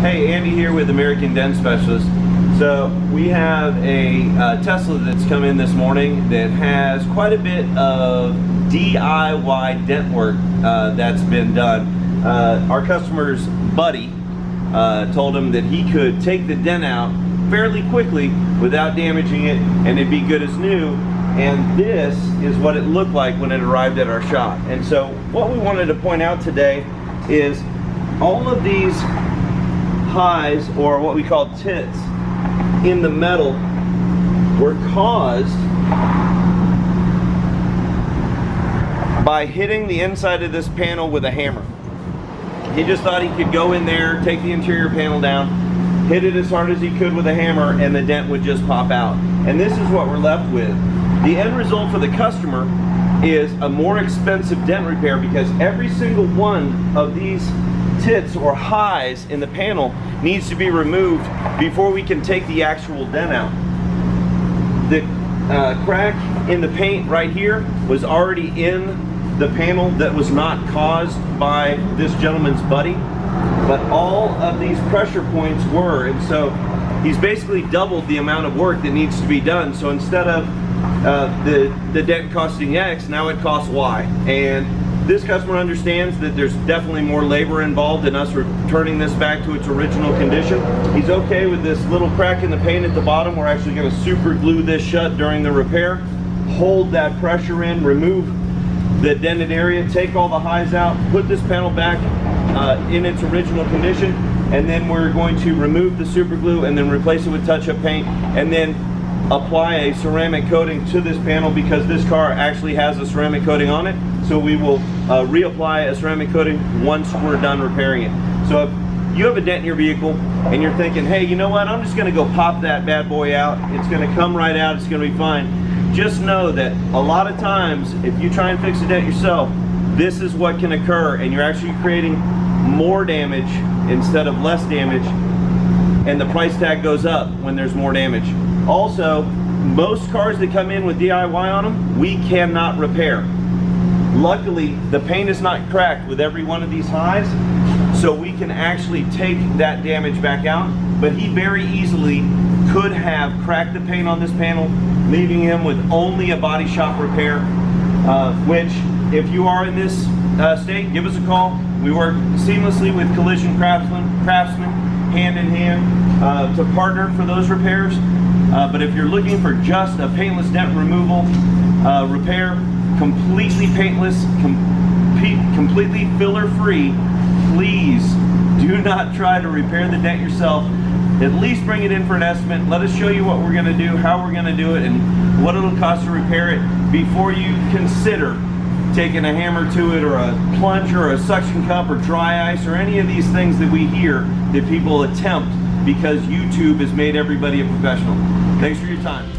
Hey, Andy here with American Dent Specialist. So we have a Tesla that's come in this morning that has quite a bit of DIY dent work that's been done. Our customer's buddy told him that he could take the dent out fairly quickly without damaging it and it'd be good as new. And this is what it looked like when it arrived at our shop. And so what we wanted to point out today is all of these highs, or what we call tits, in the metal were caused by hitting the inside of this panel with a hammer. He just thought he could go in there, take the interior panel down, hit it as hard as he could with a hammer, and the dent would just pop out. And this is what we're left with. The end result for the customer is a more expensive dent repair, because every single one of these tits or highs in the panel needs to be removed before we can take the actual dent out. The crack in the paint right here was already in the panel that was not caused by this gentleman's buddy, but all of these pressure points were, and so he's basically doubled the amount of work that needs to be done. So instead of the dent costing X, now it costs Y. And this customer understands that there's definitely more labor involved in us returning this back to its original condition. He's okay with this little crack in the paint at the bottom. We're actually going to super glue this shut during the repair, hold that pressure in, remove the dented area, take all the highs out, put this panel back in its original condition, and then we're going to remove the super glue and then replace it with touch-up paint, and then apply a ceramic coating to this panel, because this car actually has a ceramic coating on it. So we will reapply a ceramic coating once we're done repairing it. So if you have a dent in your vehicle and you're thinking, hey, you know what, I'm just gonna go pop that bad boy out, it's gonna come right out, it's gonna be fine. Just know that a lot of times, if you try and fix a dent yourself, this is what can occur, and you're actually creating more damage instead of less damage, and the price tag goes up when there's more damage. Also, most cars that come in with DIY on them, we cannot repair. Luckily, the paint is not cracked with every one of these highs, so we can actually take that damage back out. But he very easily could have cracked the paint on this panel, leaving him with only a body shop repair, which, if you are in this state, give us a call. We work seamlessly with collision craftsmen, hand in hand, to partner for those repairs. But if you're looking for just a paintless dent removal repair, completely paintless, completely filler free, please do not try to repair the dent yourself. At least bring it in for an estimate. Let us show you what we're going to do, how we're going to do it, and what it'll cost to repair it before you consider taking a hammer to it, or a plunger, or a suction cup, or dry ice, or any of these things that we hear that people attempt because YouTube has made everybody a professional. Thanks for your time.